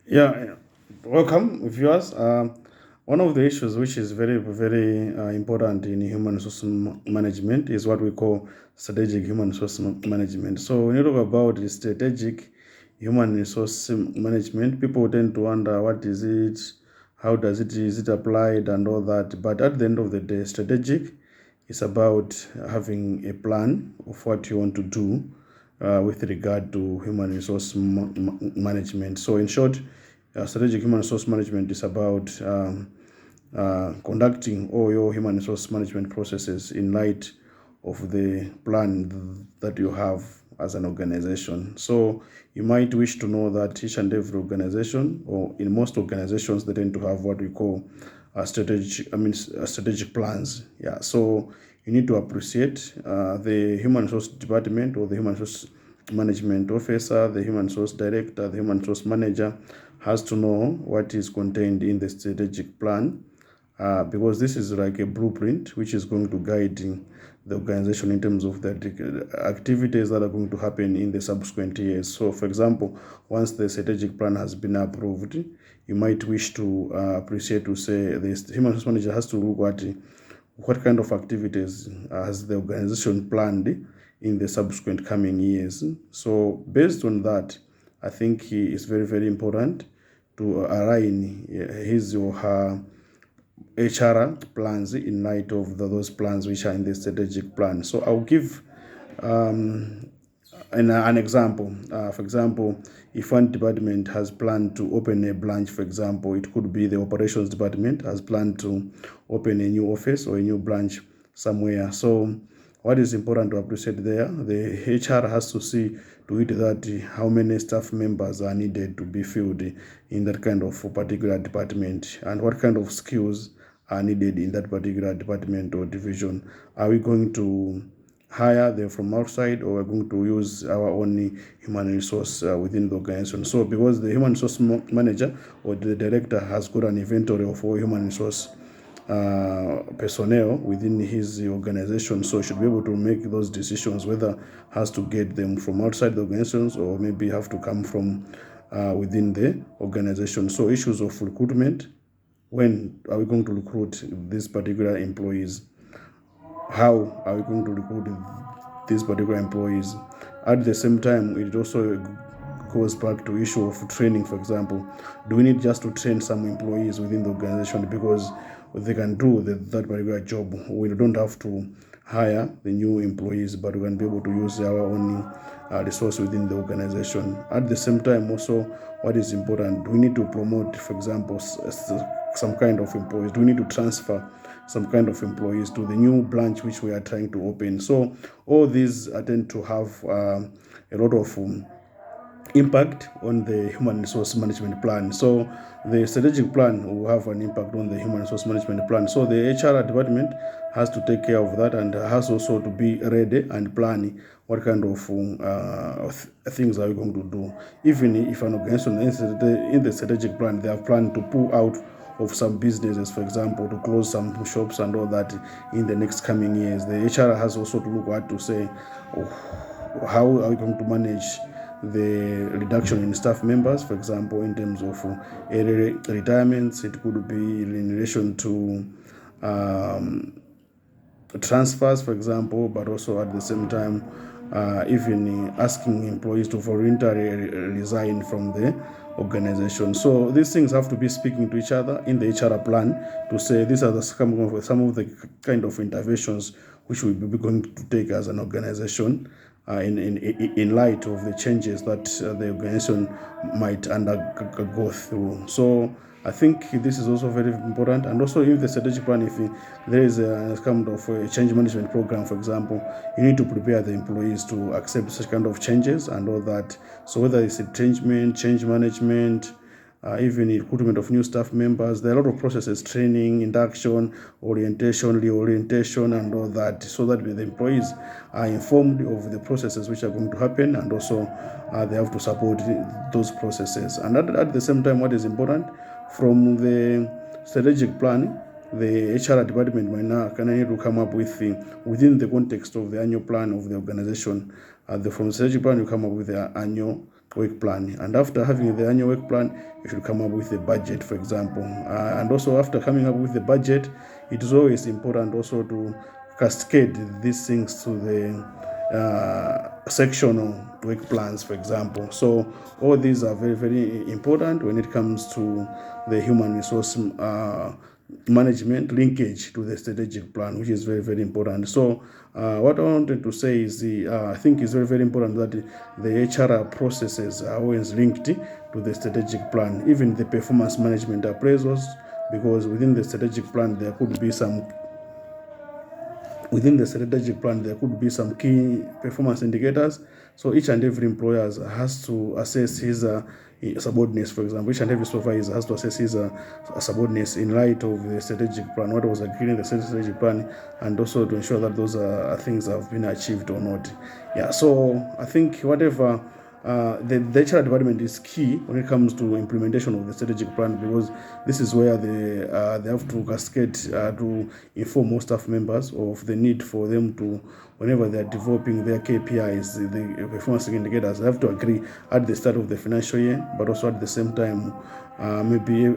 Yeah, welcome, viewers. One of the issues which is very important in human resource management is what we call strategic human resource management. So when you talk about the strategic human resource management, people tend to wonder what is it, how does it is it applied, and all that. But at the end of the day, strategic is about having a plan of what you want to do with regard to human resource management. So, in short, strategic human resource management is about conducting all your human resource management processes in light of the plan that you have as an organization. So you might wish to know that each and every organization, or in most organizations, they tend to have what we call strategic plans. Yeah. So you need to appreciate the human resource department or the human resource management officer, the human resource director, the human resource manager has to know what is contained in the strategic plan, because this is like a blueprint which is going to guide the organization in terms of the activities that are going to happen in the subsequent years. So, for example, once the strategic plan has been approved, you might wish to appreciate to say the human resource manager has to look at what kind of activities has the organization planned in the subsequent coming years. So, based on that, I think it's very important to align his or her HR plans in light of those plans which are in the strategic plan. So I'll give an example. For example, if one department has planned to open a branch, for example, it could be the operations department has planned to open a new office or a new branch somewhere. So what is important to appreciate there, the HR has to see to it that how many staff members are needed to be filled in that kind of particular department, and what kind of skills are needed in that particular department or division. Are we going to hire them from outside, or we're going to use our own human resource within the organization? So because the human resource manager or the director has got an inventory of all human resource personnel within his organization, so should be able to make those decisions whether has to get them from outside the organizations or maybe have to come from within the organization. So issues of recruitment, when are we going to recruit these particular employees, how are we going to recruit these particular employees. At the same time, it also goes back to issue of training. For example, do we need just to train some employees within the organization because they can do that particular job? We don't have to hire the new employees, but we can be able to use our own resource within the organization. At the same time, also, what is important, we need to promote, for example, some kind of employees. Do we need to transfer some kind of employees to the new branch which we are trying to open? So all these tend to have a lot of impact on the human resource management plan. So the strategic plan will have an impact on the human resource management plan. So the HR department has to take care of that and has also to be ready and plan what kind of things are we going to do. Even if an organization in the strategic plan, they have planned to pull out of some businesses, for example, to close some shops and all that in the next coming years. The HR has also to look at to say, how are we going to manage the reduction in staff members, for example, in terms of early retirements. It could be in relation to transfers, for example, but also at the same time, even asking employees to voluntarily resign from the organization. So these things have to be speaking to each other in the HR plan to say these are some of the kind of interventions which we will be going to take as an organization in light of the changes that the organization might undergo through. So I think this is also very important. And also in the strategic plan, if there is a kind of a change management program, for example, you need to prepare the employees to accept such kind of changes and all that. So whether it's a change management, even recruitment of new staff members, there are a lot of processes: training, induction, orientation, reorientation, and all that, so that the employees are informed of the processes which are going to happen, and also they have to support those processes. And at the same time, what is important from the strategic plan, the HR department might now need to come up with within the context of the annual plan of the organization. From the strategic plan, you come up with the annual work plan. And after having the annual work plan, you should come up with a budget, for example. And also after coming up with the budget, it is always important also to cascade these things to the sectional work plans, for example. So all these are very, very important when it comes to the human resource management linkage to the strategic plan, which is very, very important. So what I wanted to say is I think it's very, very important that the HR processes are always linked to the strategic plan, even the performance management appraisals, because within the strategic plan there could be some key performance indicators. So each and every employer has to assess his subordinates. For example, each and every supervisor has to assess his subordinates in light of the strategic plan, what was agreed in the strategic plan, and also to ensure that those things have been achieved or not. Yeah, so I think whatever the HR department is key when it comes to implementation of the strategic plan, because this is where they have to cascade to inform more staff members of the need for them to, whenever they are developing their KPIs, the performance indicators, they have to agree at the start of the financial year, but also at the same time, maybe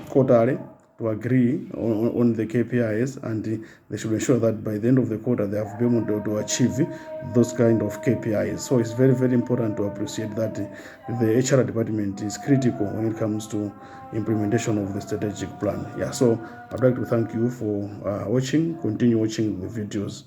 quarterly, to agree on the KPIs, and they should ensure that by the end of the quarter they have been able to achieve those kind of KPIs. So it's very, very important to appreciate that the HR department is critical when it comes to implementation of the strategic plan. Yeah, so I'd like to thank you for watching. Continue watching the videos.